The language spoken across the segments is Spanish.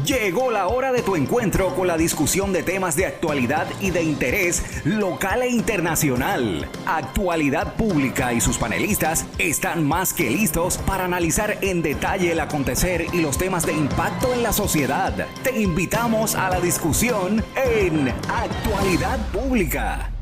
Llegó la hora de tu encuentro con la discusión de temas de actualidad y de interés local e internacional. Actualidad Pública y sus panelistas están más que listos para analizar en detalle el acontecer y los temas de impacto en la sociedad. Te invitamos a la discusión en Actualidad Pública.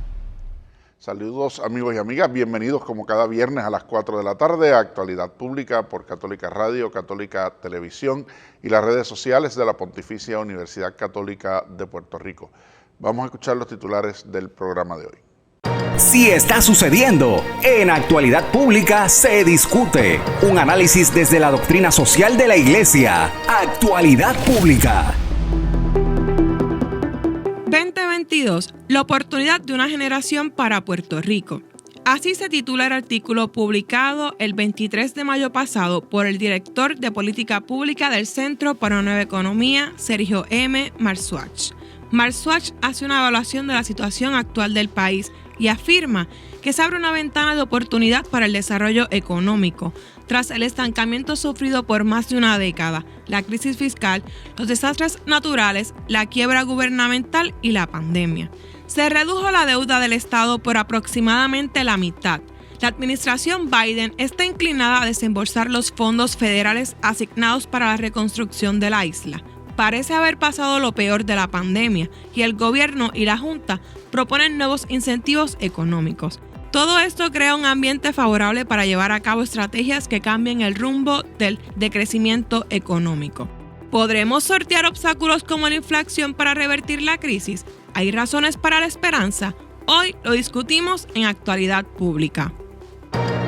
Saludos amigos y amigas, bienvenidos como cada viernes a las 4 de la tarde a Actualidad Pública por Católica Radio, Católica Televisión y las redes sociales de la Pontificia Universidad Católica de Puerto Rico. Vamos a escuchar los titulares del programa de hoy. Si está sucediendo, en Actualidad Pública se discute. Un análisis desde la doctrina social de la Iglesia. Actualidad Pública. 2022, la oportunidad de una generación para Puerto Rico. Así se titula el artículo publicado el 23 de mayo pasado por el director de Política Pública del Centro para una Nueva Economía, Sergio M. Marzuach. Marzuach hace una evaluación de la situación actual del país y afirma que se abre una ventana de oportunidad para el desarrollo económico, tras el estancamiento sufrido por más de una década, la crisis fiscal, los desastres naturales, la quiebra gubernamental y la pandemia. Se redujo la deuda del Estado por aproximadamente la mitad. La administración Biden está inclinada a desembolsar los fondos federales asignados para la reconstrucción de la isla. Parece haber pasado lo peor de la pandemia y el gobierno y la Junta proponen nuevos incentivos económicos. Todo esto crea un ambiente favorable para llevar a cabo estrategias que cambien el rumbo del decrecimiento económico. ¿Podremos sortear obstáculos como la inflación para revertir la crisis? ¿Hay razones para la esperanza? Hoy lo discutimos en Actualidad Pública.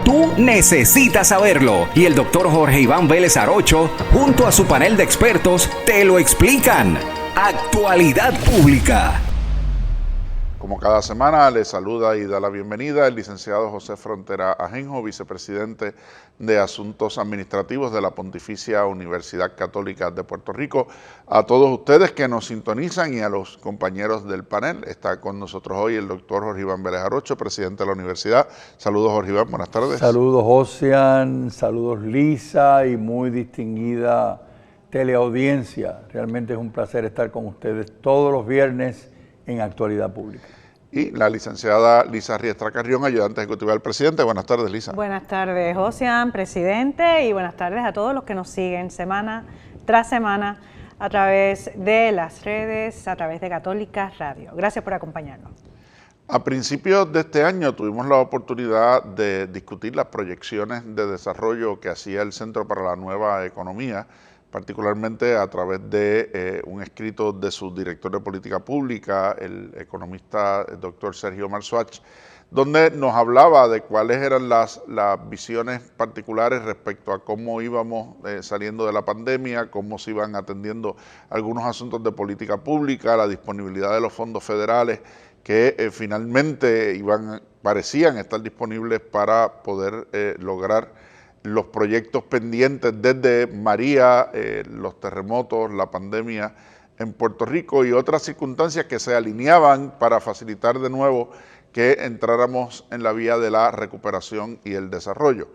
Tú necesitas saberlo y el doctor Jorge Iván Vélez Arocho, junto a su panel de expertos, te lo explican. Actualidad Pública. Como cada semana, le saluda y da la bienvenida el licenciado José Frontera Ajenjo, vicepresidente de Asuntos Administrativos de la Pontificia Universidad Católica de Puerto Rico. A todos ustedes que nos sintonizan y a los compañeros del panel, está con nosotros hoy el doctor Jorge Iván Vélez Arocho, presidente de la universidad. Saludos, Jorge Iván, buenas tardes. Saludos, Ocean, saludos, Lisa, y muy distinguida teleaudiencia. Realmente es un placer estar con ustedes todos los viernes en Actualidad Pública. Y la licenciada Lisa Riestra Carrión, ayudante ejecutiva del presidente. Buenas tardes, Lisa. Buenas tardes, Ocean, presidente, y buenas tardes a todos los que nos siguen semana tras semana a través de las redes, a través de Católica Radio. Gracias por acompañarnos. A principios de este año tuvimos la oportunidad de discutir las proyecciones de desarrollo que hacía el Centro para la Nueva Economía, particularmente a través de un escrito de su director de política pública, el economista doctor Sergio Marzuach, donde nos hablaba de cuáles eran las visiones particulares respecto a cómo íbamos saliendo de la pandemia, cómo se iban atendiendo algunos asuntos de política pública, la disponibilidad de los fondos federales que finalmente parecían estar disponibles para poder lograr los proyectos pendientes desde María, los terremotos, la pandemia en Puerto Rico y otras circunstancias que se alineaban para facilitar de nuevo que entráramos en la vía de la recuperación y el desarrollo.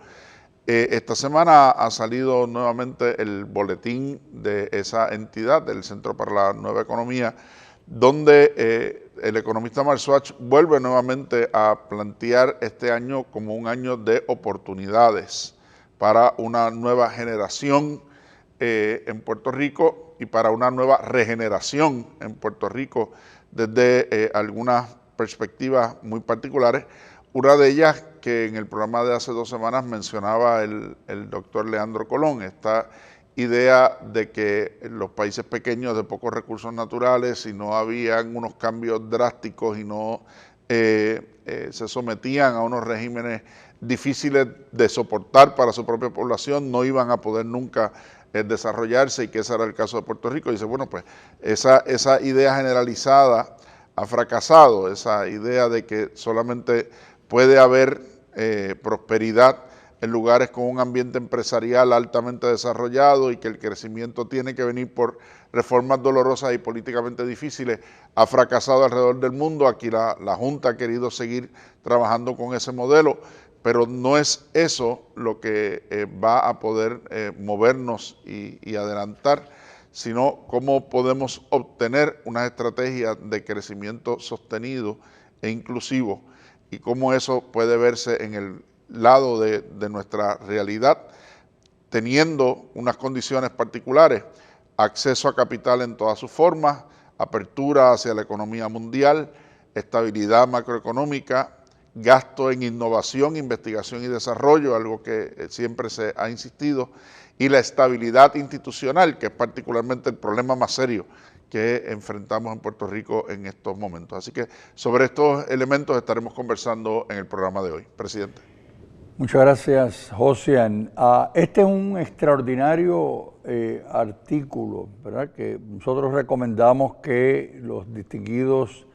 Esta semana ha salido nuevamente el boletín de esa entidad, del Centro para la Nueva Economía, donde el economista Marzuach vuelve nuevamente a plantear este año como un año de oportunidades para una nueva generación en Puerto Rico y para una nueva regeneración en Puerto Rico desde algunas perspectivas muy particulares. Una de ellas que en el programa de hace 2 semanas mencionaba el doctor Leandro Colón, esta idea de que en los países pequeños de pocos recursos naturales, si no habían unos cambios drásticos y no se sometían a unos regímenes difíciles de soportar para su propia población, no iban a poder nunca desarrollarse, y que ese era el caso de Puerto Rico. Dice, bueno, pues esa idea generalizada ha fracasado, esa idea de que solamente puede haber prosperidad en lugares con un ambiente empresarial altamente desarrollado y que el crecimiento tiene que venir por reformas dolorosas y políticamente difíciles, ha fracasado alrededor del mundo. Aquí la Junta ha querido seguir trabajando con ese modelo, pero no es eso lo que va a poder movernos y adelantar, sino cómo podemos obtener una estrategia de crecimiento sostenido e inclusivo y cómo eso puede verse en el lado de nuestra realidad, teniendo unas condiciones particulares, acceso a capital en todas sus formas, apertura hacia la economía mundial, estabilidad macroeconómica, gasto en innovación, investigación y desarrollo, algo que siempre se ha insistido, y la estabilidad institucional, que es particularmente el problema más serio que enfrentamos en Puerto Rico en estos momentos. Así que sobre estos elementos estaremos conversando en el programa de hoy. Presidente. Muchas gracias, Josian. Este es un extraordinario artículo, ¿verdad? Que nosotros recomendamos que los distinguidos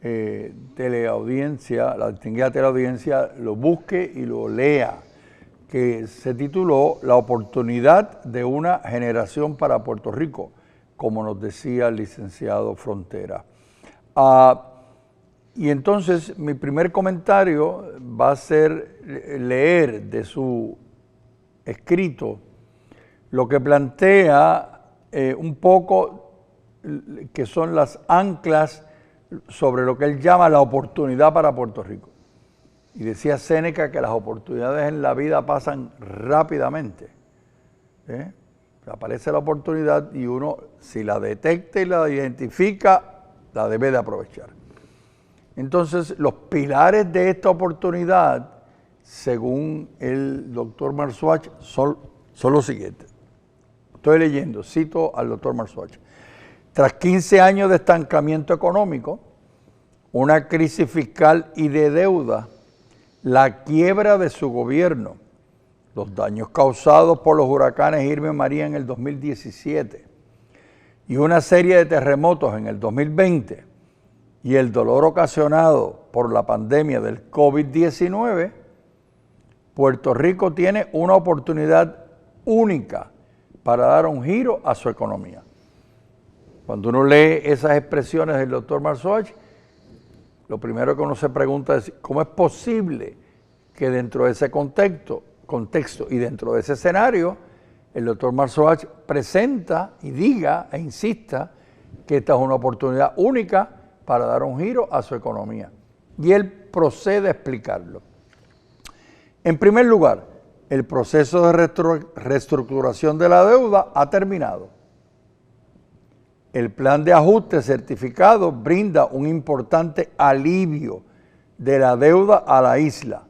la distinguida teleaudiencia lo busque y lo lea, que se tituló La oportunidad de una generación para Puerto Rico, como nos decía el licenciado Frontera. Y entonces mi primer comentario va a ser leer de su escrito lo que plantea un poco que son las anclas sobre lo que él llama la oportunidad para Puerto Rico. Y decía Séneca que las oportunidades en la vida pasan rápidamente. Aparece la oportunidad y uno, si la detecta y la identifica, la debe de aprovechar. Entonces, los pilares de esta oportunidad, según el doctor Marzuach, son los siguientes. Estoy leyendo, cito al doctor Marzuach. Tras 15 años de estancamiento económico, una crisis fiscal y de deuda, la quiebra de su gobierno, los daños causados por los huracanes Irma y María en el 2017 y una serie de terremotos en el 2020 y el dolor ocasionado por la pandemia del COVID-19, Puerto Rico tiene una oportunidad única para dar un giro a su economía. Cuando uno lee esas expresiones del doctor Marzuach, lo primero que uno se pregunta es cómo es posible que dentro de ese contexto y dentro de ese escenario, el doctor Marzuach presenta y diga e insista que esta es una oportunidad única para dar un giro a su economía. Y él procede a explicarlo. En primer lugar, el proceso de reestructuración de la deuda ha terminado. El plan de ajuste certificado brinda un importante alivio de la deuda a la isla,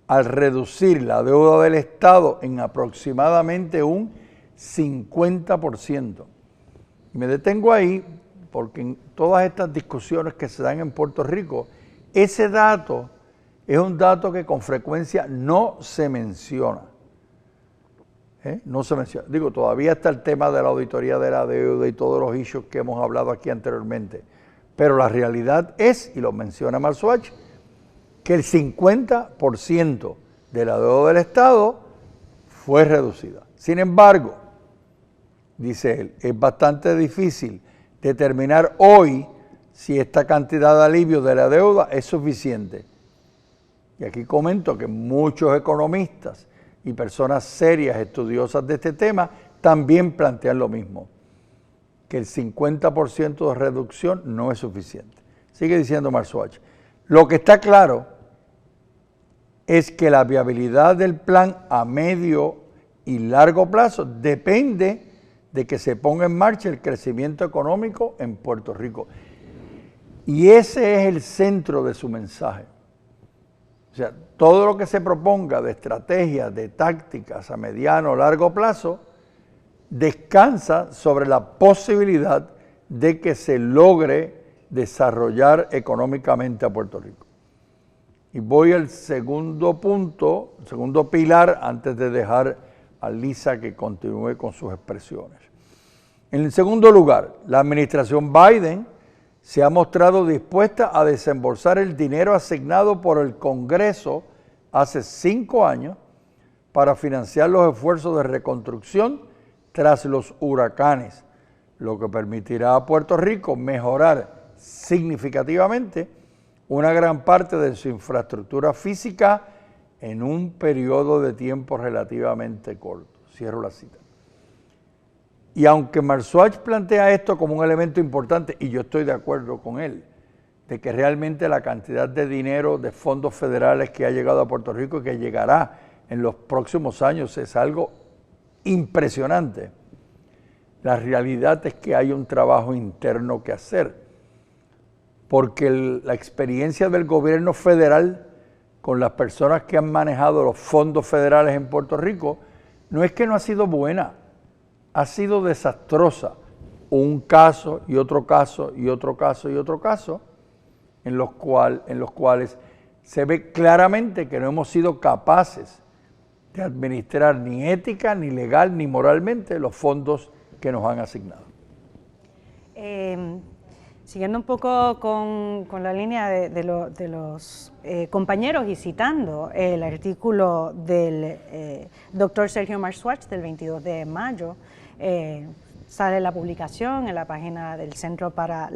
al reducir la deuda del Estado en aproximadamente un 50%. Me detengo ahí porque en todas estas discusiones que se dan en Puerto Rico, ese dato es un dato que con frecuencia no se menciona. No se menciona. Digo, todavía está el tema de la auditoría de la deuda y todos los issues que hemos hablado aquí anteriormente. Pero la realidad es, y lo menciona Marzuach, que el 50% de la deuda del Estado fue reducida. Sin embargo, dice él, es bastante difícil determinar hoy si esta cantidad de alivio de la deuda es suficiente. Y aquí comento que muchos economistas y personas serias, estudiosas de este tema, también plantean lo mismo, que el 50% de reducción no es suficiente. Sigue diciendo Marzuach. Lo que está claro es que la viabilidad del plan a medio y largo plazo depende de que se ponga en marcha el crecimiento económico en Puerto Rico. Y ese es el centro de su mensaje. O sea, todo lo que se proponga de estrategias, de tácticas a mediano o largo plazo, descansa sobre la posibilidad de que se logre desarrollar económicamente a Puerto Rico. Y voy al segundo punto, segundo pilar, antes de dejar a Lisa que continúe con sus expresiones. En el segundo lugar, la administración Biden se ha mostrado dispuesta a desembolsar el dinero asignado por el Congreso hace 5 años para financiar los esfuerzos de reconstrucción tras los huracanes, lo que permitirá a Puerto Rico mejorar significativamente una gran parte de su infraestructura física en un periodo de tiempo relativamente corto. Cierro la cita. Y aunque Marzuach plantea esto como un elemento importante, y yo estoy de acuerdo con él, de que realmente la cantidad de dinero de fondos federales que ha llegado a Puerto Rico y que llegará en los próximos años es algo impresionante. La realidad es que hay un trabajo interno que hacer, porque la experiencia del gobierno federal con las personas que han manejado los fondos federales en Puerto Rico no es que no ha sido buena, ha sido desastrosa. Un caso y otro caso y otro caso y otro caso, en los cuales se ve claramente que no hemos sido capaces de administrar ni ética, ni legal, ni moralmente los fondos que nos han asignado. Siguiendo un poco con la línea de los compañeros y citando el artículo del doctor Sergio Marzuach del 22 de mayo, sale la publicación en la página del Centro para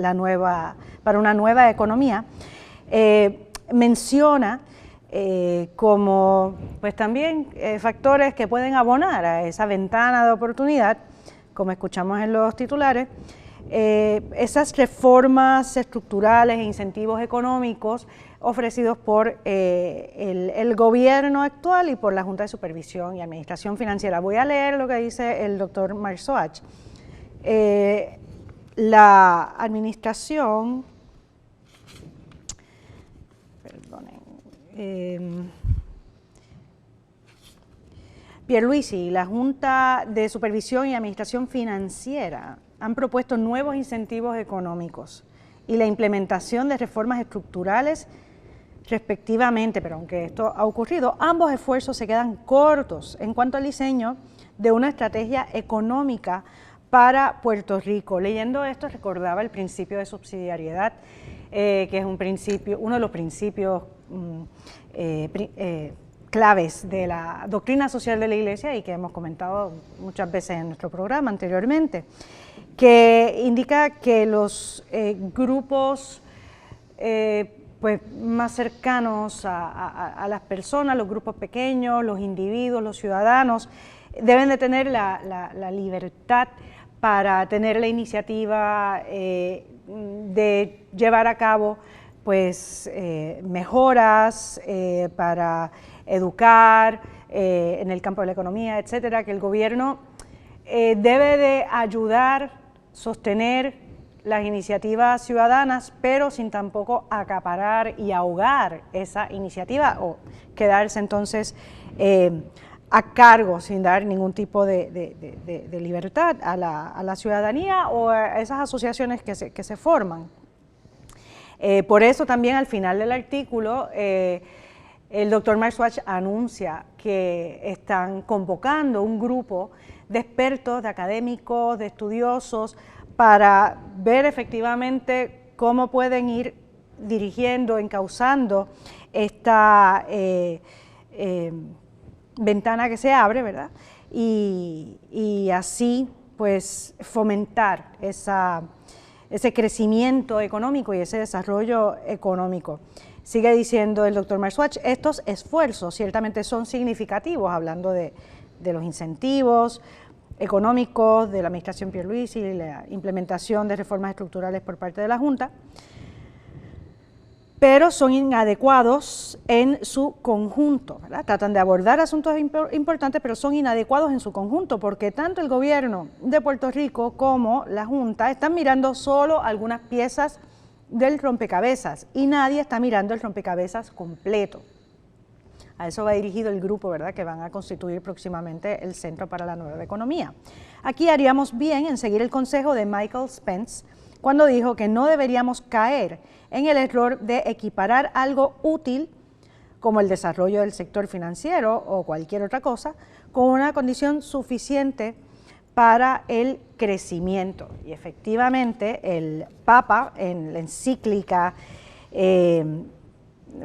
una Nueva Economía, menciona como pues también factores que pueden abonar a esa ventana de oportunidad, como escuchamos en los titulares, esas reformas estructurales e incentivos económicos ofrecidos por el gobierno actual y por la Junta de Supervisión y Administración Financiera. Voy a leer lo que dice el doctor Marzuach. La administración, Pierluisi y la Junta de Supervisión y Administración Financiera han propuesto nuevos incentivos económicos y la implementación de reformas estructurales respectivamente, pero aunque esto ha ocurrido, ambos esfuerzos se quedan cortos en cuanto al diseño de una estrategia económica para Puerto Rico. Leyendo esto recordaba el principio de subsidiariedad, que es uno de los principios claves de la doctrina social de la Iglesia y que hemos comentado muchas veces en nuestro programa anteriormente, que indica que los grupos pues más cercanos a las personas, los grupos pequeños, los individuos, los ciudadanos, deben de tener la libertad para tener la iniciativa de llevar a cabo pues mejoras para educar en el campo de la economía, etcétera, que el gobierno debe de ayudar, sostener las iniciativas ciudadanas, pero sin tampoco acaparar y ahogar esa iniciativa o quedarse entonces a cargo sin dar ningún tipo de libertad a la ciudadanía o a esas asociaciones que se forman. Por eso también al final del artículo el doctor Marzuach anuncia que están convocando un grupo de expertos, de académicos, de estudiosos, para ver efectivamente cómo pueden ir dirigiendo, encauzando esta ventana que se abre, ¿verdad? Y así pues fomentar ese crecimiento económico y ese desarrollo económico. Sigue diciendo el doctor Marzuach, estos esfuerzos ciertamente son significativos, hablando de los incentivos económicos de la administración Pierluisi y la implementación de reformas estructurales por parte de la Junta, pero son inadecuados en su conjunto, ¿verdad? Tratan de abordar asuntos importantes, pero son inadecuados en su conjunto, porque tanto el gobierno de Puerto Rico como la Junta están mirando solo algunas piezas del rompecabezas y nadie está mirando el rompecabezas completo. A eso va dirigido el grupo, ¿verdad?, que van a constituir próximamente el Centro para la Nueva Economía. Aquí haríamos bien en seguir el consejo de Michael Spence cuando dijo que no deberíamos caer en el error de equiparar algo útil, como el desarrollo del sector financiero o cualquier otra cosa, con una condición suficiente para el crecimiento. Y efectivamente el Papa, en la encíclica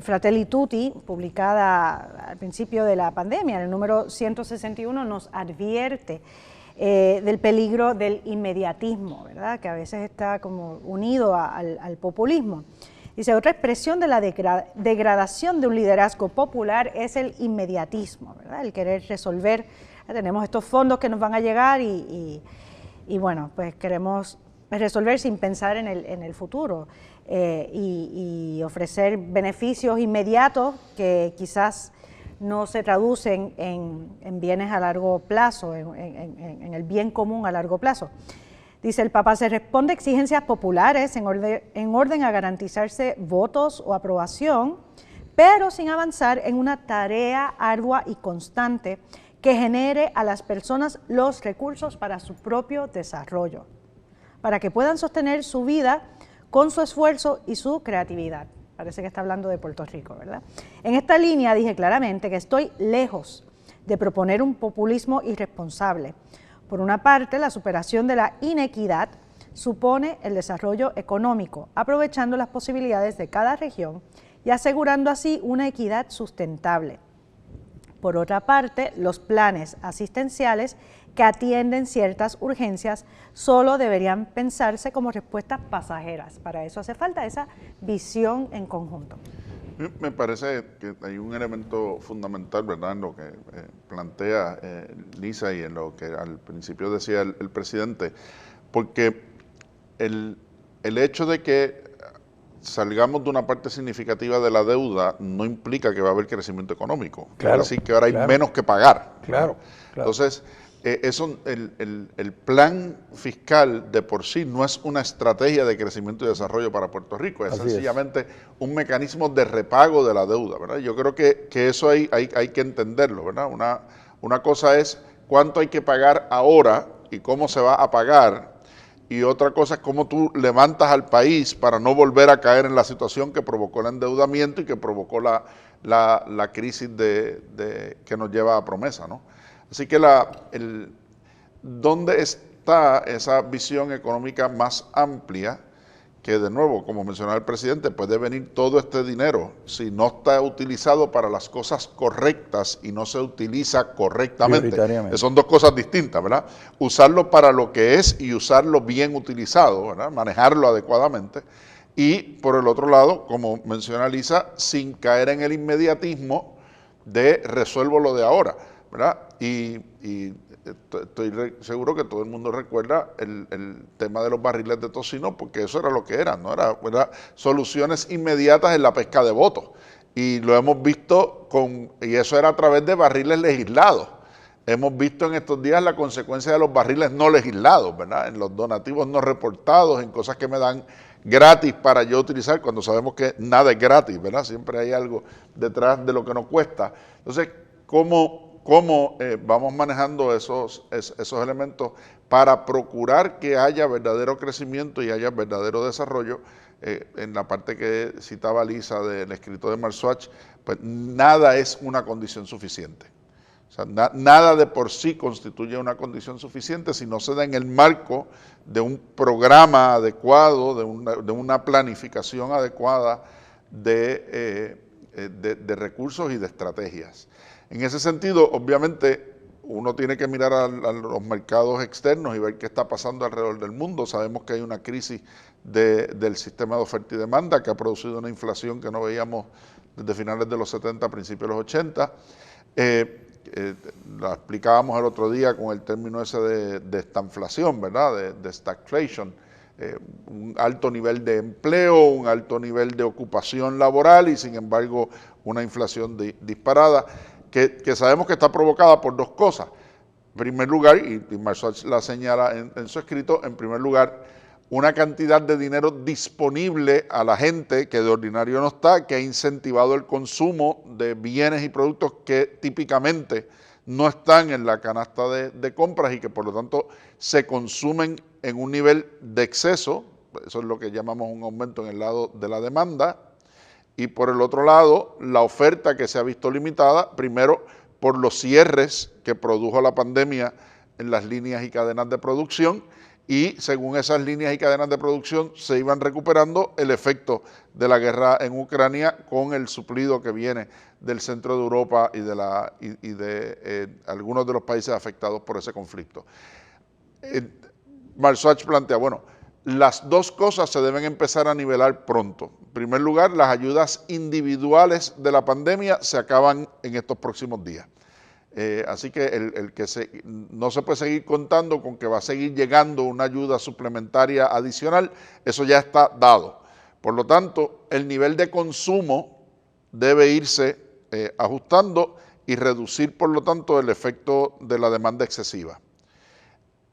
Fratelli Tutti, publicada al principio de la pandemia, en el número 161, nos advierte del peligro del inmediatismo, ¿verdad?, que a veces está como unido al populismo. Dice, otra expresión de la degradación de un liderazgo popular es el inmediatismo, ¿verdad?, el querer resolver. Tenemos estos fondos que nos van a llegar y y bueno, pues queremos resolver sin pensar en el futuro y ofrecer beneficios inmediatos que quizás no se traducen en bienes a largo plazo, en el bien común a largo plazo. Dice el Papa, se responde a exigencias populares en orden a garantizarse votos o aprobación, pero sin avanzar en una tarea ardua y constante que genere a las personas los recursos para su propio desarrollo, para que puedan sostener su vida con su esfuerzo y su creatividad. Parece que está hablando de Puerto Rico, ¿verdad? En esta línea dije claramente que estoy lejos de proponer un populismo irresponsable. Por una parte, la superación de la inequidad supone el desarrollo económico, aprovechando las posibilidades de cada región y asegurando así una equidad sustentable. Por otra parte, los planes asistenciales que atienden ciertas urgencias solo deberían pensarse como respuestas pasajeras. Para eso hace falta esa visión en conjunto. Me parece que hay un elemento fundamental, ¿verdad?, en lo que plantea Lisa y en lo que al principio decía el presidente, porque el hecho de que salgamos de una parte significativa de la deuda no implica que va a haber crecimiento económico. Claro, así que ahora hay claro, menos que pagar. Claro. Entonces, el plan fiscal de por sí no es una estrategia de crecimiento y desarrollo para Puerto Rico, es sencillamente un mecanismo de repago de la deuda, ¿verdad? Yo creo que eso hay que entenderlo, ¿verdad? Una cosa es cuánto hay que pagar ahora y cómo se va a pagar, y otra cosa es cómo tú levantas al país para no volver a caer en la situación que provocó el endeudamiento y que provocó la crisis que nos lleva a Promesa, ¿no? Así que ¿dónde está esa visión económica más amplia? Que de nuevo, como mencionaba el presidente, puede venir todo este dinero si no está utilizado para las cosas correctas y no se utiliza correctamente. Son dos cosas distintas, ¿verdad? Usarlo para lo que es y usarlo bien utilizado, ¿verdad? Manejarlo adecuadamente. Y por el otro lado, como menciona Lisa, sin caer en el inmediatismo de resuelvo lo de ahora, ¿verdad? Y estoy seguro que todo el mundo recuerda el tema de los barriles de tocino, porque eso era lo que era, ¿no? Era soluciones inmediatas en la pesca de votos. Y lo hemos visto y eso era a través de barriles legislados. Hemos visto en estos días la consecuencia de los barriles no legislados, ¿verdad? En los donativos no reportados, en cosas que me dan gratis para yo utilizar, cuando sabemos que nada es gratis, ¿verdad? Siempre hay algo detrás de lo que nos cuesta. Entonces, ¿cómo vamos manejando esos elementos para procurar que haya verdadero crecimiento y haya verdadero desarrollo? En la parte que citaba Lisa del escrito de Marsuach, pues nada es una condición suficiente. O sea, nada de por sí constituye una condición suficiente si no se da en el marco de un programa adecuado, de una planificación adecuada de recursos y de estrategias. En ese sentido, obviamente, uno tiene que mirar a los mercados externos y ver qué está pasando alrededor del mundo. Sabemos que hay una crisis del sistema de oferta y demanda que ha producido una inflación que no veíamos desde finales de los 70, principios de los 80. Lo explicábamos el otro día con el término ese de estanflación, ¿verdad? De stagflation. Un alto nivel de empleo, un alto nivel de ocupación laboral y sin embargo una inflación disparada que sabemos que está provocada por dos cosas. En primer lugar, y Marsuach la señala en su escrito, en primer lugar, una cantidad de dinero disponible a la gente que de ordinario no está, que ha incentivado el consumo de bienes y productos que típicamente no están en la canasta de compras y que por lo tanto se consumen en un nivel de exceso. Eso es lo que llamamos un aumento en el lado de la demanda. Y por el otro lado, la oferta que se ha visto limitada, primero por los cierres que produjo la pandemia en las líneas y cadenas de producción, y según esas líneas y cadenas de producción se iban recuperando el efecto de la guerra en Ucrania con el suplido que viene del centro de Europa y de algunos de los países afectados por ese conflicto. Marsuach plantea, bueno, las dos cosas se deben empezar a nivelar pronto. En primer lugar, las ayudas individuales de la pandemia se acaban en estos próximos días. Así que no se puede seguir contando con que va a seguir llegando una ayuda suplementaria adicional, eso ya está dado. Por lo tanto, el nivel de consumo debe irse ajustando y reducir, por lo tanto, el efecto de la demanda excesiva.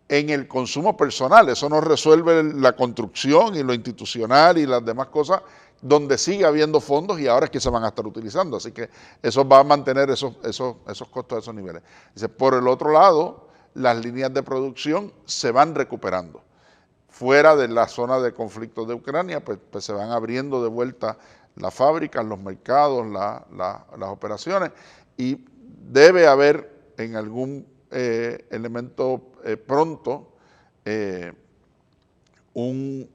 En el consumo personal, eso no resuelve la construcción y lo institucional y las demás cosas, donde sigue habiendo fondos y ahora es que se van a estar utilizando. Así que eso va a mantener esos costos a esos niveles. Dice, por el otro lado, las líneas de producción se van recuperando. Fuera de la zona de conflicto de Ucrania, pues se van abriendo de vuelta las fábricas, los mercados, las operaciones, y debe haber en algún elemento pronto un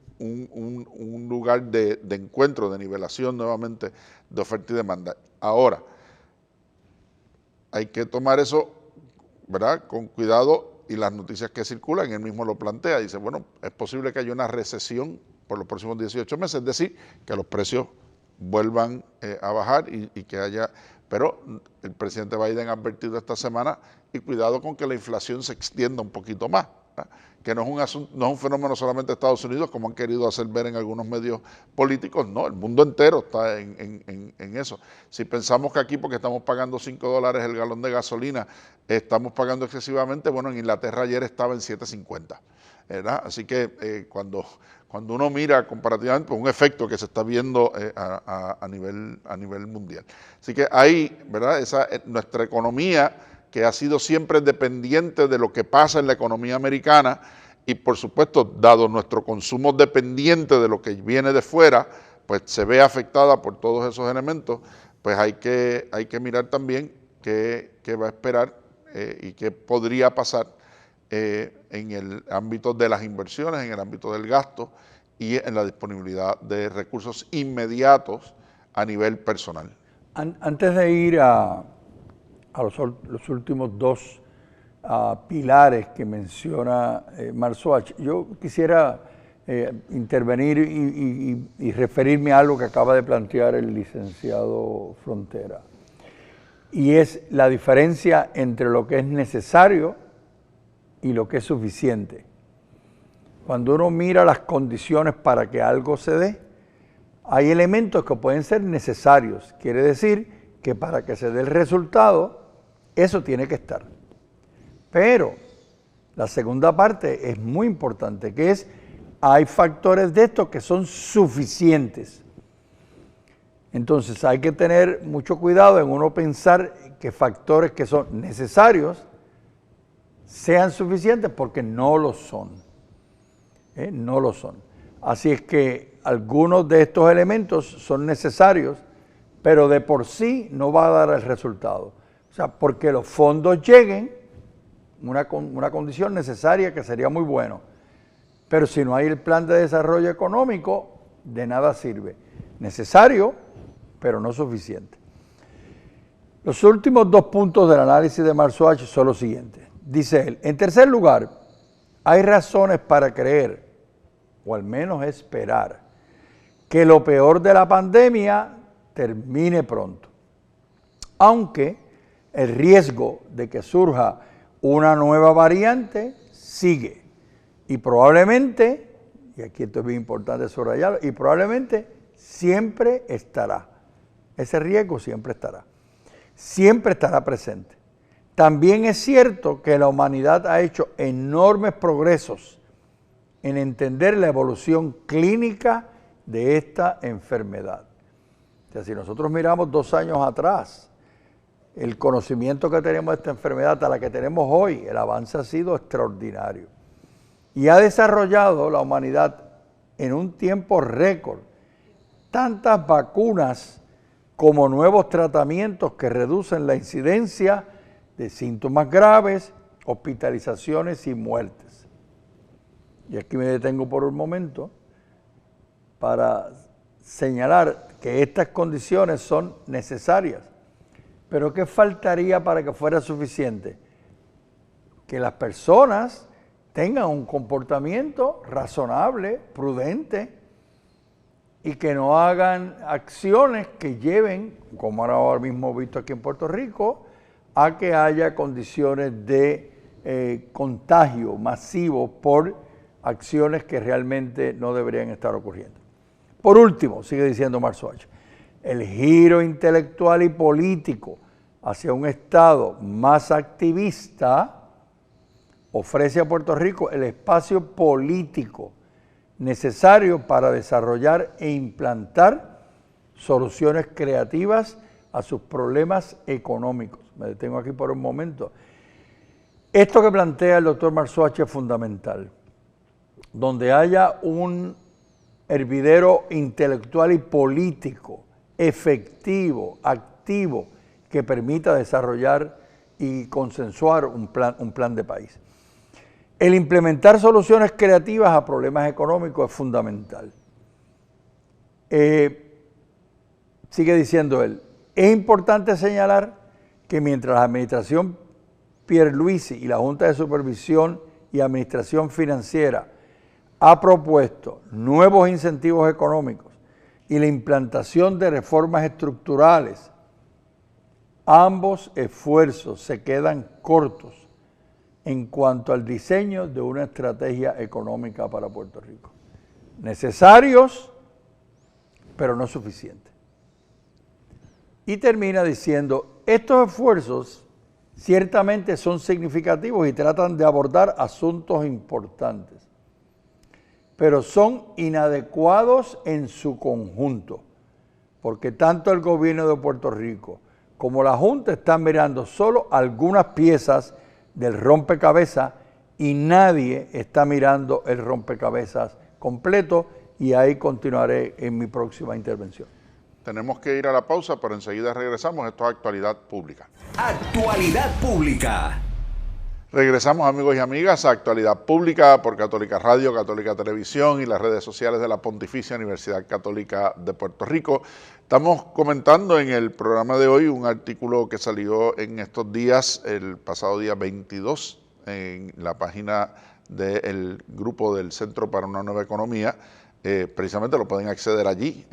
lugar de encuentro, de nivelación nuevamente de oferta y demanda. Ahora, hay que tomar eso, ¿verdad?, con cuidado, y las noticias que circulan, él mismo lo plantea, dice, bueno, es posible que haya una recesión por los próximos 18 meses, es decir, que los precios vuelvan a bajar y que haya, pero el presidente Biden ha advertido esta semana, y cuidado con que la inflación se extienda un poquito más, ¿verdad?, que no es un fenómeno solamente de Estados Unidos, como han querido hacer ver en algunos medios políticos, no, el mundo entero está en eso. Si pensamos que aquí, porque estamos pagando $5 el galón de gasolina, estamos pagando excesivamente, bueno, en Inglaterra ayer estaba en 7.50, ¿verdad? Así que cuando uno mira comparativamente, pues un efecto que se está viendo a nivel mundial. Así que ahí, ¿verdad?, nuestra economía, que ha sido siempre dependiente de lo que pasa en la economía americana, y por supuesto, dado nuestro consumo dependiente de lo que viene de fuera, pues se ve afectada por todos esos elementos, pues hay que mirar también qué va a esperar y qué podría pasar en el ámbito de las inversiones, en el ámbito del gasto y en la disponibilidad de recursos inmediatos a nivel personal. Antes de ir a los últimos dos pilares que menciona Marzoach, yo quisiera intervenir y referirme a algo que acaba de plantear el licenciado Frontera, y es la diferencia entre lo que es necesario y lo que es suficiente. Cuando uno mira las condiciones para que algo se dé, hay elementos que pueden ser necesarios, quiere decir que para que se dé el resultado, eso tiene que estar. Pero la segunda parte es muy importante, que es, hay factores de estos que son suficientes. Entonces hay que tener mucho cuidado en uno pensar que factores que son necesarios sean suficientes, porque no lo son. No lo son. Así es que algunos de estos elementos son necesarios, pero de por sí no va a dar el resultado. O sea, porque los fondos lleguen, una condición necesaria que sería muy bueno, pero si no hay el plan de desarrollo económico, de nada sirve. Necesario, pero no suficiente. Los últimos dos puntos del análisis de Marzoach son los siguientes. Dice él, en tercer lugar, hay razones para creer, o al menos esperar, que lo peor de la pandemia termine pronto. Aunque el riesgo de que surja una nueva variante sigue. Y probablemente, y aquí esto es bien importante subrayarlo, y probablemente siempre estará. Ese riesgo siempre estará presente. También es cierto que la humanidad ha hecho enormes progresos en entender la evolución clínica de esta enfermedad. O sea, si nosotros miramos 2 años atrás, el conocimiento que tenemos de esta enfermedad a la que tenemos hoy, el avance ha sido extraordinario. Y ha desarrollado la humanidad en un tiempo récord tantas vacunas como nuevos tratamientos que reducen la incidencia de síntomas graves, hospitalizaciones y muertes. Y aquí me detengo por un momento para señalar que estas condiciones son necesarias. Pero ¿qué faltaría para que fuera suficiente? Que las personas tengan un comportamiento razonable, prudente, y que no hagan acciones que lleven, como ahora mismo visto aquí en Puerto Rico, a que haya condiciones de contagio masivo por acciones que realmente no deberían estar ocurriendo. Por último, sigue diciendo Marzuach, el giro intelectual y político hacia un Estado más activista ofrece a Puerto Rico el espacio político necesario para desarrollar e implantar soluciones creativas a sus problemas económicos. Me detengo aquí por un momento. Esto que plantea el doctor Marzuach es fundamental. Donde haya un hervidero intelectual y político efectivo, activo, que permita desarrollar y consensuar un plan de país. El implementar soluciones creativas a problemas económicos es fundamental. Sigue diciendo él, es importante señalar que mientras la administración Pierluisi y la Junta de Supervisión y Administración Financiera ha propuesto nuevos incentivos económicos y la implantación de reformas estructurales, ambos esfuerzos se quedan cortos en cuanto al diseño de una estrategia económica para Puerto Rico. Necesarios, pero no suficientes. Y termina diciendo, estos esfuerzos ciertamente son significativos y tratan de abordar asuntos importantes, pero son inadecuados en su conjunto, porque tanto el gobierno de Puerto Rico como la Junta están mirando solo algunas piezas del rompecabezas y nadie está mirando el rompecabezas completo, y ahí continuaré en mi próxima intervención. Tenemos que ir a la pausa, pero enseguida regresamos. Esto es Actualidad Pública. Actualidad Pública. Regresamos, amigos y amigas, a Actualidad Pública por Católica Radio, Católica Televisión y las redes sociales de la Pontificia Universidad Católica de Puerto Rico. Estamos comentando en el programa de hoy un artículo que salió en estos días, el pasado día 22, en la página del grupo del Centro para una Nueva Economía. Precisamente lo pueden acceder allí,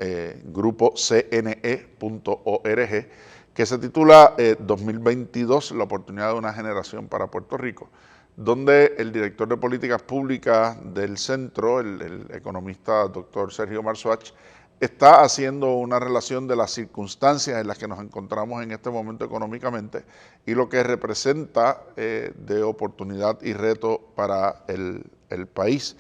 grupocne.org, que se titula 2022, la oportunidad de una generación para Puerto Rico, donde el director de políticas públicas del centro, el economista doctor Sergio Marzuach, está haciendo una relación de las circunstancias en las que nos encontramos en este momento económicamente y lo que representa de oportunidad y reto para el país.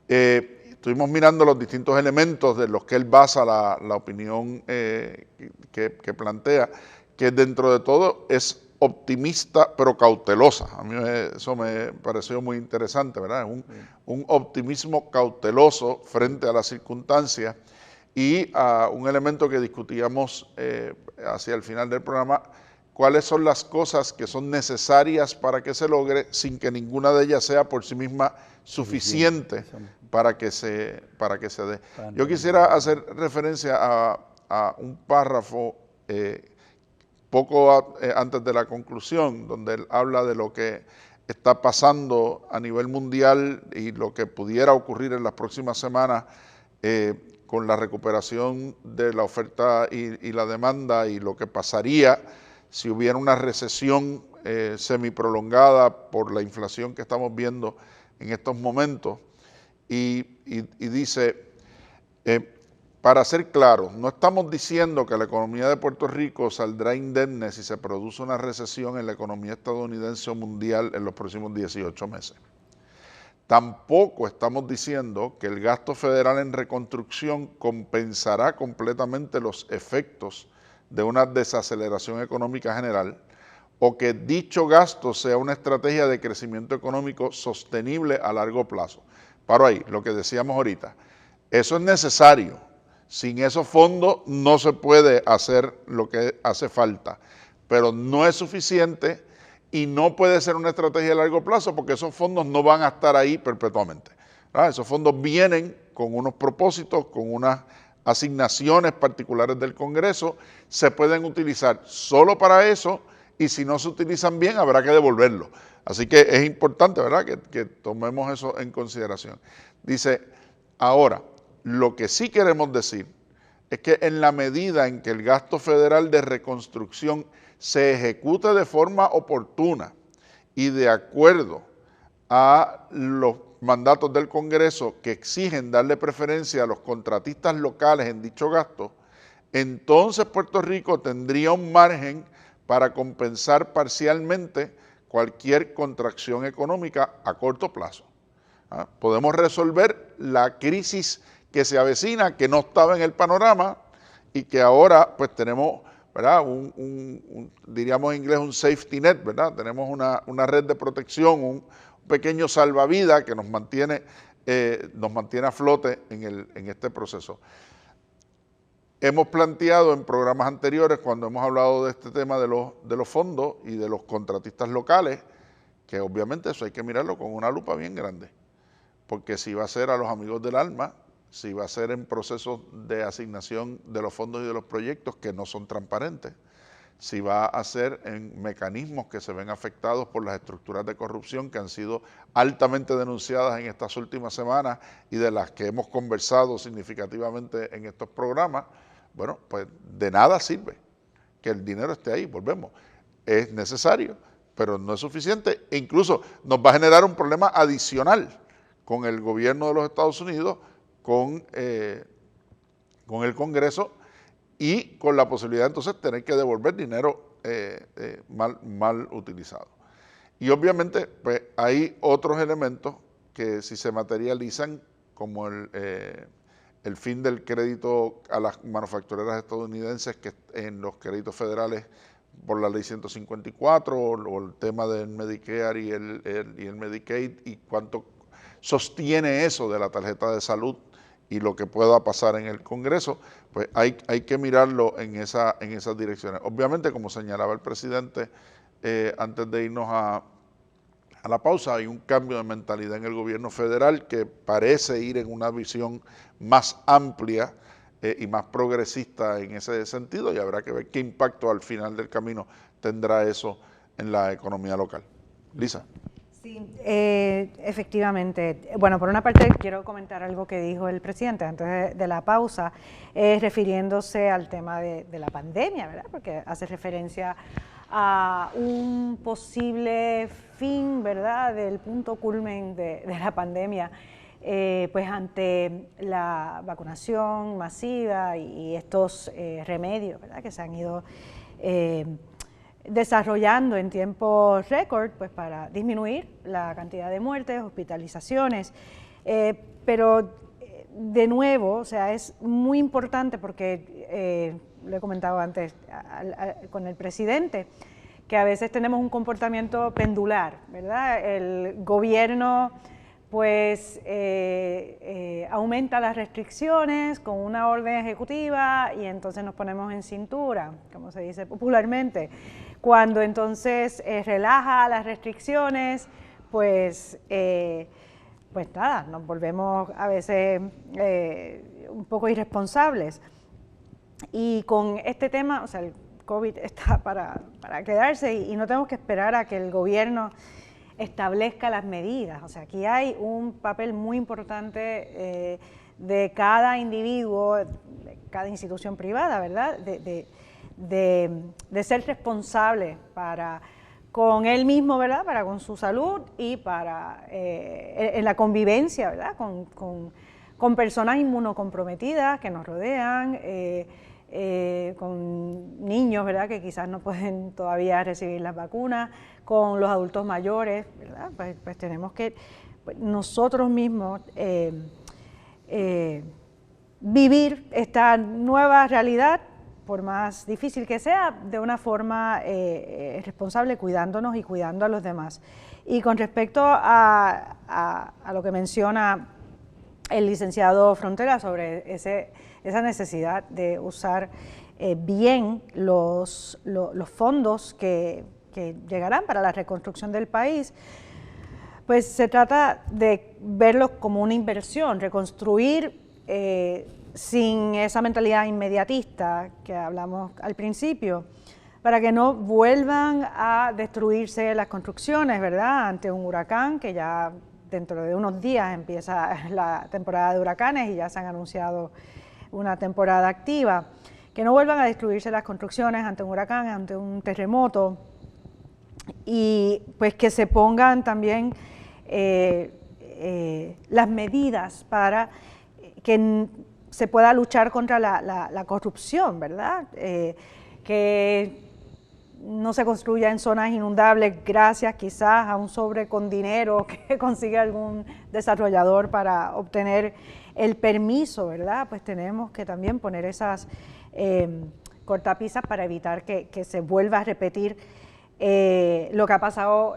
Estuvimos mirando los distintos elementos de los que él basa la opinión que plantea, que dentro de todo es optimista pero cautelosa. A mí eso me pareció muy interesante, ¿verdad? Un optimismo cauteloso frente a las circunstancias y a un elemento que discutíamos hacia el final del programa, cuáles son las cosas que son necesarias para que se logre sin que ninguna de ellas sea por sí misma suficiente para que se dé. Yo quisiera hacer referencia a un párrafo poco antes de la conclusión, donde él habla de lo que está pasando a nivel mundial y lo que pudiera ocurrir en las próximas semanas con la recuperación de la oferta y la demanda, y lo que pasaría si hubiera una recesión semiprolongada por la inflación que estamos viendo en estos momentos. Y dice, para ser claros, no estamos diciendo que la economía de Puerto Rico saldrá indemne si se produce una recesión en la economía estadounidense o mundial en los próximos 18 meses. Tampoco estamos diciendo que el gasto federal en reconstrucción compensará completamente los efectos de una desaceleración económica general, o que dicho gasto sea una estrategia de crecimiento económico sostenible a largo plazo. Paro ahí, lo que decíamos ahorita. Eso es necesario. Sin esos fondos no se puede hacer lo que hace falta, pero no es suficiente y no puede ser una estrategia a largo plazo porque esos fondos no van a estar ahí perpetuamente. Esos fondos vienen con unos propósitos, con unas asignaciones particulares del Congreso, se pueden utilizar solo para eso y si no se utilizan bien habrá que devolverlo. Así que es importante, ¿verdad?, que tomemos eso en consideración. Dice, ahora, lo que sí queremos decir es que en la medida en que el gasto federal de reconstrucción se ejecute de forma oportuna y de acuerdo a los mandatos del Congreso que exigen darle preferencia a los contratistas locales en dicho gasto, entonces Puerto Rico tendría un margen para compensar parcialmente cualquier contracción económica a corto plazo. Podemos resolver la crisis que se avecina, que no estaba en el panorama y que ahora pues tenemos, ¿verdad? Diríamos en inglés un safety net, ¿verdad? Tenemos una red de protección, un pequeño salvavidas que nos mantiene a flote en este proceso. Hemos planteado en programas anteriores, cuando hemos hablado de este tema de los fondos y de los contratistas locales, que obviamente eso hay que mirarlo con una lupa bien grande, porque si va a ser a los amigos del alma, si va a ser en procesos de asignación de los fondos y de los proyectos que no son transparentes, si va a ser en mecanismos que se ven afectados por las estructuras de corrupción que han sido altamente denunciadas en estas últimas semanas y de las que hemos conversado significativamente en estos programas, bueno, pues de nada sirve que el dinero esté ahí, volvemos. Es necesario, pero no es suficiente e incluso nos va a generar un problema adicional con el gobierno de los Estados Unidos, con el Congreso y con la posibilidad entonces de tener que devolver dinero mal utilizado. Y obviamente pues hay otros elementos que si se materializan, como el fin del crédito a las manufactureras estadounidenses que en los créditos federales por la ley 154 o el tema del Medicare y el Medicaid y cuánto sostiene eso de la tarjeta de salud y lo que pueda pasar en el Congreso, pues hay que mirarlo en esas direcciones. Obviamente, como señalaba el presidente antes de irnos a la pausa, hay un cambio de mentalidad en el gobierno federal que parece ir en una visión más amplia y más progresista en ese sentido, y habrá que ver qué impacto al final del camino tendrá eso en la economía local. Lisa. Sí, efectivamente. Bueno, por una parte quiero comentar algo que dijo el presidente antes de la pausa, refiriéndose al tema de la pandemia, ¿verdad? Porque hace referencia a un posible fin, ¿verdad?, del punto culmen de la pandemia, pues ante la vacunación masiva y estos remedios, ¿verdad?, que se han ido desarrollando en tiempo récord, pues para disminuir la cantidad de muertes, hospitalizaciones, pero de nuevo, o sea, es muy importante porque lo he comentado antes con el presidente, que a veces tenemos un comportamiento pendular, ¿verdad? El gobierno pues aumenta las restricciones con una orden ejecutiva y entonces nos ponemos en cintura, como se dice popularmente. Cuando entonces relaja las restricciones, pues nada, nos volvemos a veces un poco irresponsables. Y con este tema, o sea, el COVID está para quedarse y no tenemos que esperar a que el gobierno establezca las medidas. O sea, aquí hay un papel muy importante de cada individuo, de cada institución privada, ¿verdad?, de ser responsable con él mismo, ¿verdad?, para con su salud y para en la convivencia, ¿verdad?, con personas inmunocomprometidas que nos rodean, con niños, ¿verdad?, que quizás no pueden todavía recibir las vacunas, con los adultos mayores, ¿verdad? Pues tenemos que nosotros mismos vivir esta nueva realidad, por más difícil que sea, de una forma responsable, cuidándonos y cuidando a los demás. Y con respecto a lo que menciona el licenciado Frontera sobre esa necesidad de usar bien los fondos que llegarán para la reconstrucción del país, pues se trata de verlos como una inversión, reconstruir sin esa mentalidad inmediatista que hablamos al principio, para que no vuelvan a destruirse las construcciones, ¿verdad?, ante un huracán que ya dentro de unos días empieza la temporada de huracanes y ya se han anunciado una temporada activa, que no vuelvan a destruirse las construcciones ante un huracán, ante un terremoto, y pues que se pongan también las medidas para que se pueda luchar contra la corrupción, ¿verdad? Que no se construya en zonas inundables gracias quizás a un sobre con dinero que consigue algún desarrollador para obtener el permiso, ¿verdad? Pues tenemos que también poner esas cortapisas para evitar que se vuelva a repetir lo que ha pasado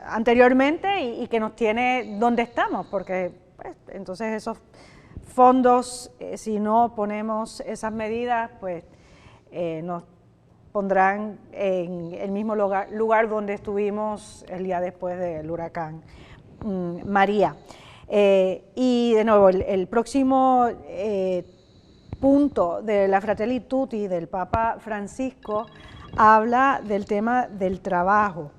anteriormente y que nos tiene donde estamos, porque pues, entonces esos fondos, si no ponemos esas medidas, pues nos pondrán en el mismo lugar donde estuvimos el día después del huracán María. Y de nuevo, el próximo punto de la Fratelli Tutti del Papa Francisco habla del tema del trabajo.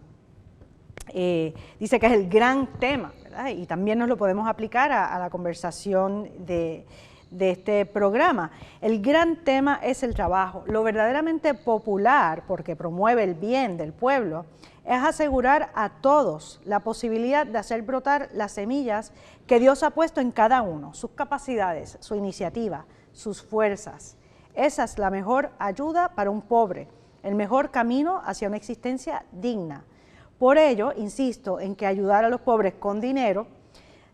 Dice que es el gran tema, ¿verdad? Y también nos lo podemos aplicar a la conversación de este programa. El gran tema es el trabajo. Lo verdaderamente popular, porque promueve el bien del pueblo, es asegurar a todos la posibilidad de hacer brotar las semillas que Dios ha puesto en cada uno, sus capacidades, su iniciativa, sus fuerzas. Esa es la mejor ayuda para un pobre, el mejor camino hacia una existencia digna. Por ello, insisto en que ayudar a los pobres con dinero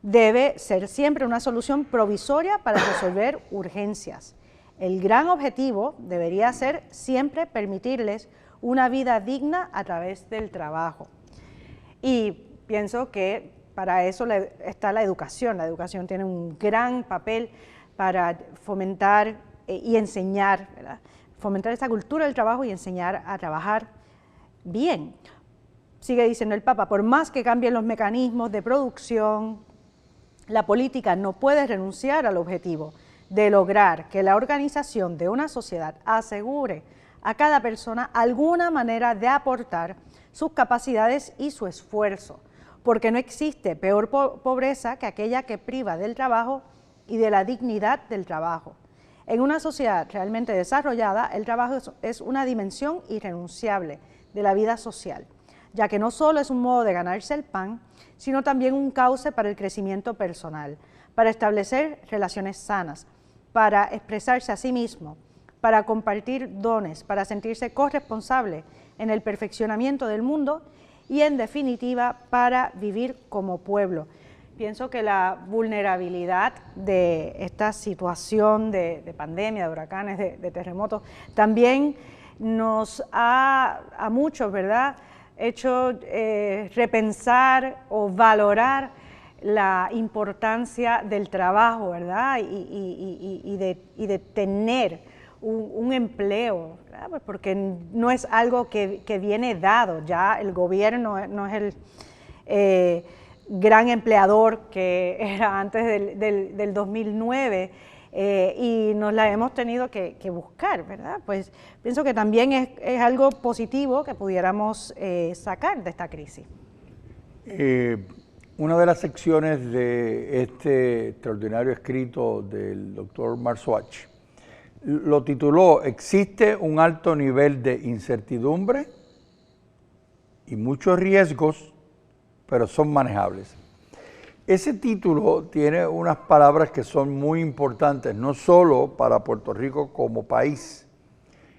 debe ser siempre una solución provisoria para resolver urgencias. El gran objetivo debería ser siempre permitirles una vida digna a través del trabajo. Y pienso que para eso está la educación. La educación tiene un gran papel para fomentar y enseñar, ¿verdad? Fomentar esa cultura del trabajo y enseñar a trabajar bien. Sigue diciendo el Papa, por más que cambien los mecanismos de producción, la política no puede renunciar al objetivo de lograr que la organización de una sociedad asegure a cada persona alguna manera de aportar sus capacidades y su esfuerzo, porque no existe peor pobreza que aquella que priva del trabajo y de la dignidad del trabajo. En una sociedad realmente desarrollada, el trabajo es una dimensión irrenunciable de la vida social, ya que no solo es un modo de ganarse el pan, sino también un cauce para el crecimiento personal, para establecer relaciones sanas, para expresarse a sí mismo, para compartir dones, para sentirse corresponsable en el perfeccionamiento del mundo y, en definitiva, para vivir como pueblo. Pienso que la vulnerabilidad de esta situación de pandemia, de huracanes, de terremotos, también nos ha, a muchos, ¿verdad?, hecho repensar o valorar la importancia del trabajo, ¿verdad? Y de tener un empleo, ¿verdad? Pues porque no es algo que viene dado, ya el gobierno no es el gran empleador que era antes del 2009, y nos la hemos tenido que buscar, ¿verdad? Pues pienso que también es algo positivo que pudiéramos sacar de esta crisis. Una de las secciones de este extraordinario escrito del doctor Marswatch lo tituló «Existe un alto nivel de incertidumbre y muchos riesgos, pero son manejables». Ese título tiene unas palabras que son muy importantes, no solo para Puerto Rico como país,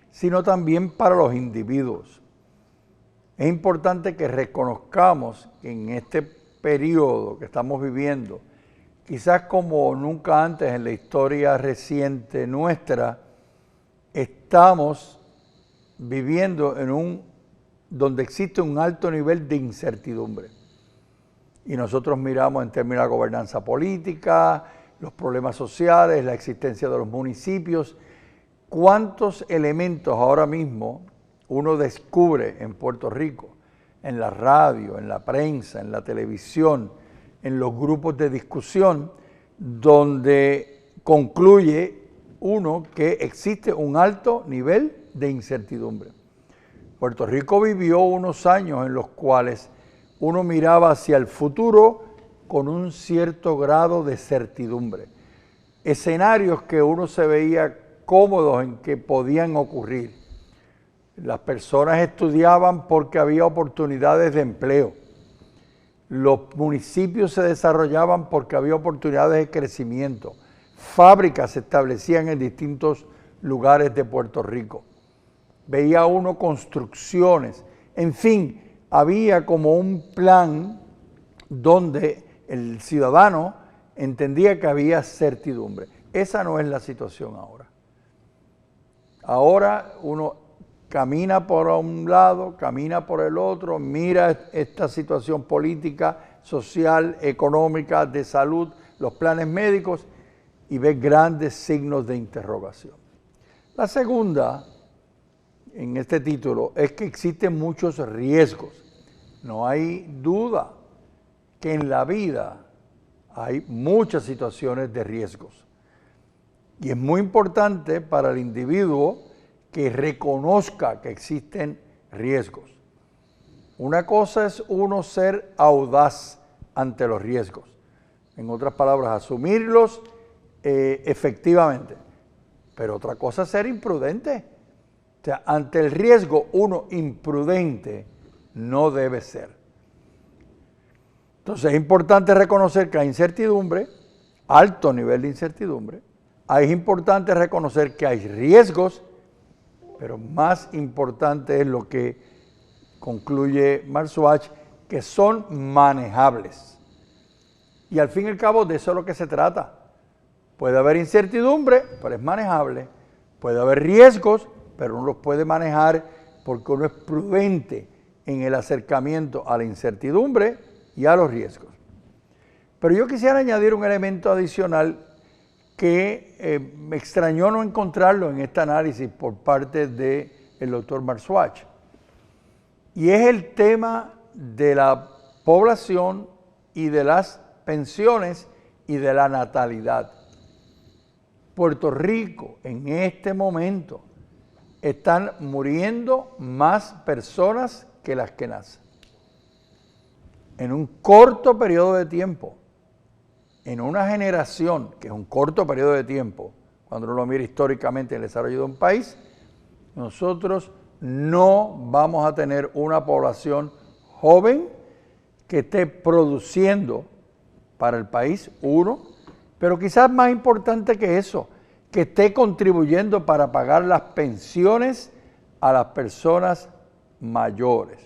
sino también para los individuos. Es importante que reconozcamos que en este periodo que estamos viviendo, quizás como nunca antes en la historia reciente nuestra, estamos viviendo donde existe un alto nivel de incertidumbre. Y nosotros miramos en términos de la gobernanza política, los problemas sociales, la existencia de los municipios. ¿Cuántos elementos ahora mismo uno descubre en Puerto Rico, en la radio, en la prensa, en la televisión, en los grupos de discusión, donde concluye uno que existe un alto nivel de incertidumbre? Puerto Rico vivió unos años en los cuales uno miraba hacia el futuro con un cierto grado de certidumbre. Escenarios que uno se veía cómodos en que podían ocurrir. Las personas estudiaban porque había oportunidades de empleo. Los municipios se desarrollaban porque había oportunidades de crecimiento. Fábricas se establecían en distintos lugares de Puerto Rico. Veía uno construcciones. En fin, había como un plan donde el ciudadano entendía que había certidumbre. Esa no es la situación ahora. Ahora uno camina por un lado, camina por el otro, mira esta situación política, social, económica, de salud, los planes médicos y ve grandes signos de interrogación. La segunda, en este título, es que existen muchos riesgos. No hay duda que en la vida hay muchas situaciones de riesgos. Y es muy importante para el individuo que reconozca que existen riesgos. Una cosa es uno ser audaz ante los riesgos. En otras palabras, asumirlos efectivamente. Pero otra cosa es ser imprudente. O sea, ante el riesgo, uno imprudente no debe ser. Entonces es importante reconocer que hay incertidumbre, alto nivel de incertidumbre. Es importante reconocer que hay riesgos, pero más importante es lo que concluye Marswatch, que son manejables. Y al fin y al cabo de eso es lo que se trata. Puede haber incertidumbre, pero es manejable. Puede haber riesgos, pero uno los puede manejar porque uno es prudente en el acercamiento a la incertidumbre y a los riesgos. Pero yo quisiera añadir un elemento adicional que me extrañó no encontrarlo en este análisis por parte del doctor Marswatch. Y es el tema de la población y de las pensiones y de la natalidad. Puerto Rico en este momento están muriendo más personas que las que nacen. En un corto periodo de tiempo, en una generación, que es un corto periodo de tiempo, cuando uno lo mira históricamente en el desarrollo de un país, nosotros no vamos a tener una población joven que esté produciendo para el país, uno, pero quizás más importante que eso, que esté contribuyendo para pagar las pensiones a las personas mayores.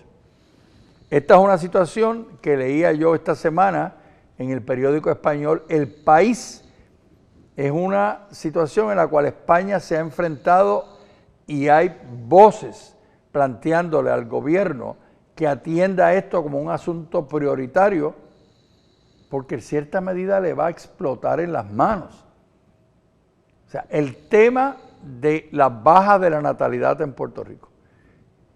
Esta es una situación que leía yo esta semana en el periódico español El País. Es una situación en la cual España se ha enfrentado y hay voces planteándole al gobierno que atienda esto como un asunto prioritario, porque en cierta medida le va a explotar en las manos. O sea, el tema de la baja de la natalidad en Puerto Rico,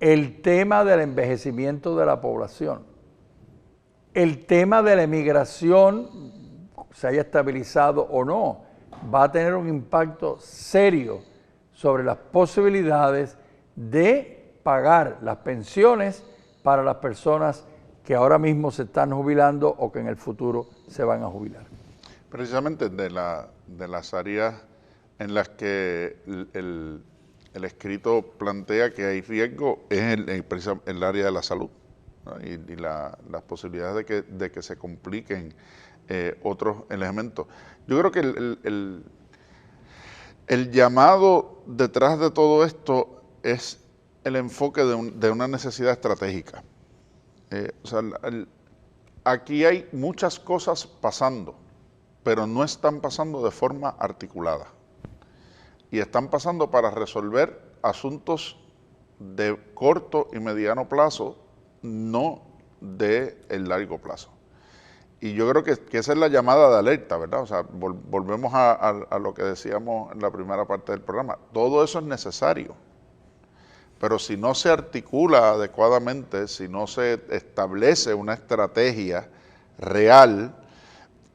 el tema del envejecimiento de la población, el tema de la emigración, se haya estabilizado o no, va a tener un impacto serio sobre las posibilidades de pagar las pensiones para las personas que ahora mismo se están jubilando o que en el futuro se van a jubilar. Precisamente de las áreas en las que el escrito plantea que hay riesgo es el área de la salud, ¿no? y las posibilidades de que se compliquen otros elementos. Yo creo que el llamado detrás de todo esto es el enfoque de una necesidad estratégica. Aquí hay muchas cosas pasando, pero no están pasando de forma articulada. Y están pasando para resolver asuntos de corto y mediano plazo, no de el largo plazo. Y yo creo que esa es la llamada de alerta, ¿verdad? O sea, volvemos a lo que decíamos en la primera parte del programa. Todo eso es necesario, pero si no se articula adecuadamente, si no se establece una estrategia real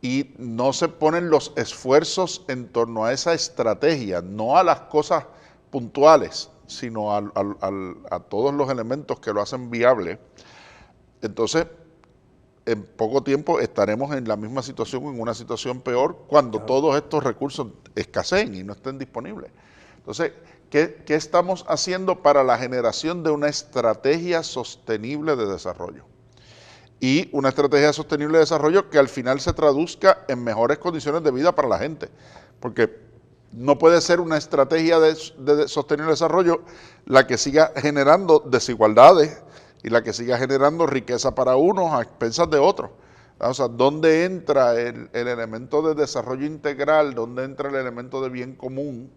y no se ponen los esfuerzos en torno a esa estrategia, no a las cosas puntuales, sino a todos los elementos que lo hacen viable, entonces en poco tiempo estaremos en la misma situación, en una situación peor, cuando todos estos recursos escaseen y no estén disponibles. Entonces, ¿qué estamos haciendo para la generación de una estrategia sostenible de desarrollo? Y una estrategia sostenible de desarrollo que al final se traduzca en mejores condiciones de vida para la gente. Porque no puede ser una estrategia de sostenible desarrollo la que siga generando desigualdades y la que siga generando riqueza para unos a expensas de otros. O sea, ¿dónde entra el elemento de desarrollo integral? ¿Dónde entra el elemento de bien común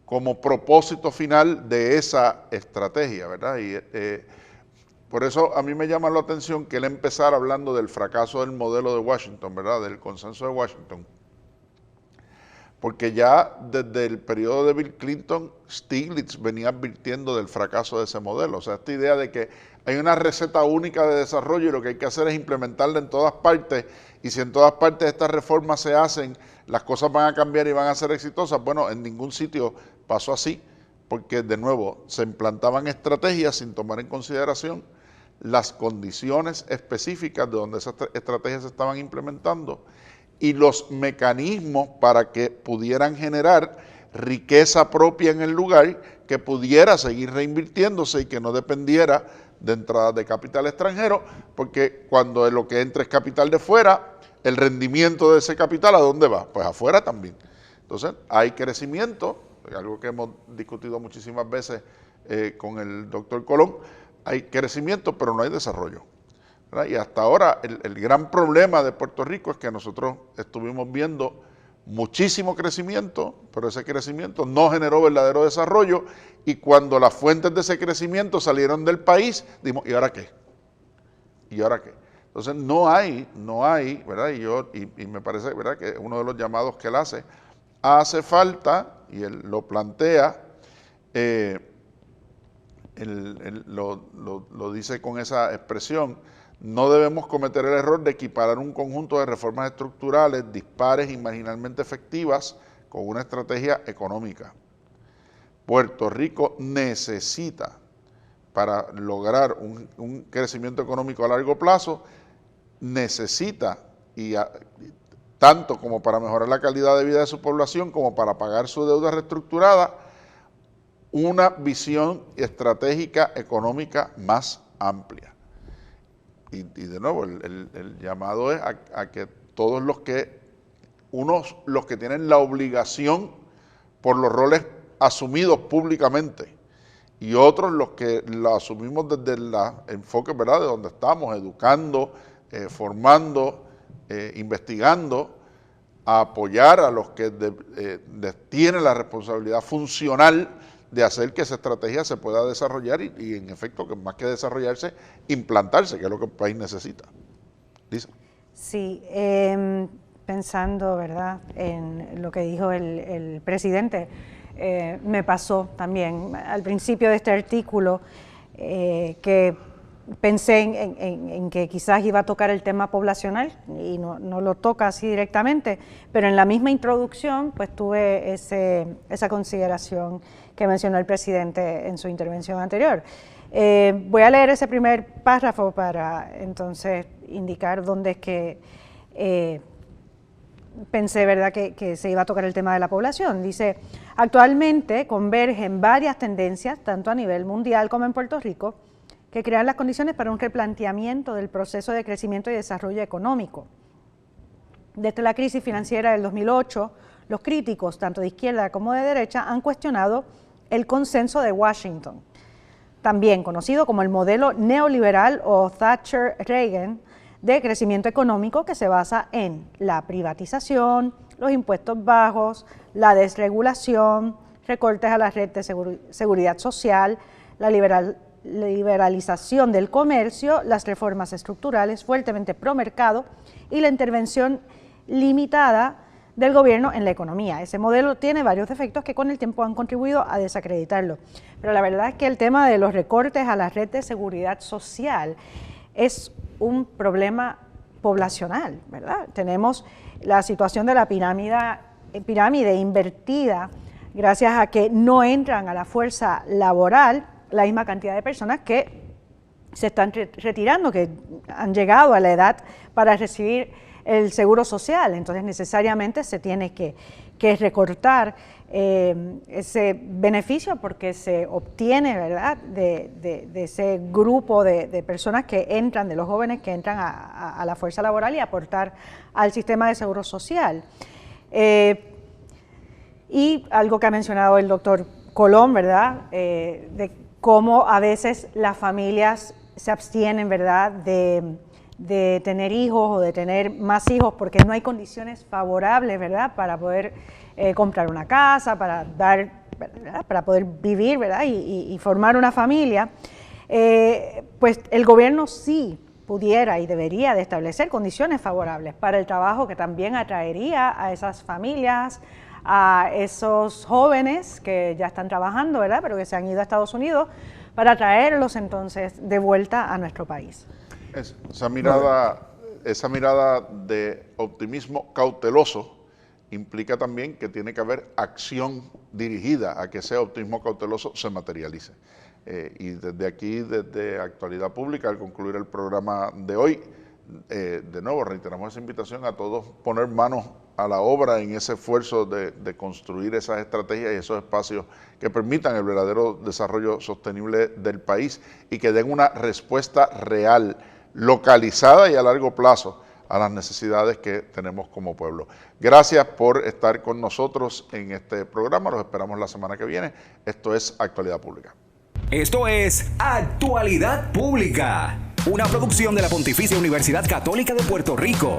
como propósito final de esa estrategia, verdad? Y por eso a mí me llama la atención que él empezara hablando del fracaso del modelo de Washington, ¿verdad? Del consenso de Washington. Porque ya desde el periodo de Bill Clinton, Stiglitz venía advirtiendo del fracaso de ese modelo. O sea, esta idea de que hay una receta única de desarrollo y lo que hay que hacer es implementarla en todas partes, y si en todas partes estas reformas se hacen, las cosas van a cambiar y van a ser exitosas. Bueno, en ningún sitio pasó así, porque de nuevo se implantaban estrategias sin tomar en consideración las condiciones específicas de donde esas estrategias se estaban implementando y los mecanismos para que pudieran generar riqueza propia en el lugar, que pudiera seguir reinvirtiéndose y que no dependiera de entradas de capital extranjero, porque cuando lo que entra es capital de fuera, el rendimiento de ese capital, ¿a dónde va? Pues afuera también. Entonces, hay crecimiento, algo que hemos discutido muchísimas veces con el doctor Colón, hay crecimiento, pero no hay desarrollo, ¿verdad? Y hasta ahora el gran problema de Puerto Rico es que nosotros estuvimos viendo muchísimo crecimiento, pero ese crecimiento no generó verdadero desarrollo, y cuando las fuentes de ese crecimiento salieron del país, dijimos, ¿y ahora qué? ¿Y ahora qué? Entonces no hay, ¿verdad? Y me parece, ¿verdad?, que uno de los llamados que él hace falta, y él lo plantea, lo dice con esa expresión: no debemos cometer el error de equiparar un conjunto de reformas estructurales dispares y marginalmente efectivas con una estrategia económica. Puerto Rico necesita, para lograr un crecimiento económico a largo plazo, necesita, tanto como para mejorar la calidad de vida de su población, como para pagar su deuda reestructurada, una visión estratégica económica más amplia. Y de nuevo, el llamado es a que todos los que tienen la obligación por los roles asumidos públicamente, y otros los que lo asumimos desde el enfoque, ¿verdad?, de donde estamos, educando, formando, investigando, a apoyar a los que tienen la responsabilidad funcional de hacer que esa estrategia se pueda desarrollar y en efecto, que más que desarrollarse, implantarse, que es lo que el país necesita. Lisa. Sí, pensando, ¿verdad?, en lo que dijo el presidente, me pasó también al principio de este artículo que pensé en que quizás iba a tocar el tema poblacional y no lo toca así directamente, pero en la misma introducción pues tuve esa consideración que mencionó el presidente en su intervención anterior. Voy a leer ese primer párrafo para entonces indicar dónde es que pensé, ¿verdad?, que se iba a tocar el tema de la población. Dice: actualmente convergen varias tendencias, tanto a nivel mundial como en Puerto Rico, que crean las condiciones para un replanteamiento del proceso de crecimiento y desarrollo económico. Desde la crisis financiera del 2008, los críticos, tanto de izquierda como de derecha, han cuestionado el consenso de Washington, también conocido como el modelo neoliberal o Thatcher-Reagan de crecimiento económico, que se basa en la privatización, los impuestos bajos, la desregulación, recortes a la red de seguridad social, la liberalización del comercio, las reformas estructurales fuertemente pro-mercado y la intervención limitada del gobierno en la economía. Ese modelo tiene varios defectos que con el tiempo han contribuido a desacreditarlo. Pero la verdad es que el tema de los recortes a la red de seguridad social es un problema poblacional, ¿verdad? Tenemos la situación de la pirámide invertida, gracias a que no entran a la fuerza laboral la misma cantidad de personas que se están retirando, que han llegado a la edad para recibir el seguro social. Entonces necesariamente se tiene que recortar ese beneficio porque se obtiene, ¿verdad?, de ese grupo de personas que entran, de los jóvenes que entran a la fuerza laboral y aportar al sistema de seguro social. Y algo que ha mencionado el doctor Colón, ¿verdad?, de cómo a veces las familias se abstienen, ¿verdad?, de tener hijos o de tener más hijos porque no hay condiciones favorables, ¿verdad?, para poder comprar una casa, ¿verdad?, para poder vivir, ¿verdad?, y formar una familia. Pues el gobierno sí pudiera y debería de establecer condiciones favorables para el trabajo que también atraería a esas familias, a esos jóvenes que ya están trabajando, ¿verdad?, pero que se han ido a Estados Unidos, para traerlos entonces de vuelta a nuestro país. Esa mirada de optimismo cauteloso implica también que tiene que haber acción dirigida a que ese optimismo cauteloso se materialice. Y desde aquí, desde Actualidad Pública, al concluir el programa de hoy, de nuevo reiteramos esa invitación a todos poner manos a la obra en ese esfuerzo de construir esas estrategias y esos espacios que permitan el verdadero desarrollo sostenible del país y que den una respuesta real, localizada y a largo plazo a las necesidades que tenemos como pueblo. Gracias por estar con nosotros en este programa, los esperamos la semana que viene. Esto es Actualidad Pública. Esto es Actualidad Pública, una producción de la Pontificia Universidad Católica de Puerto Rico.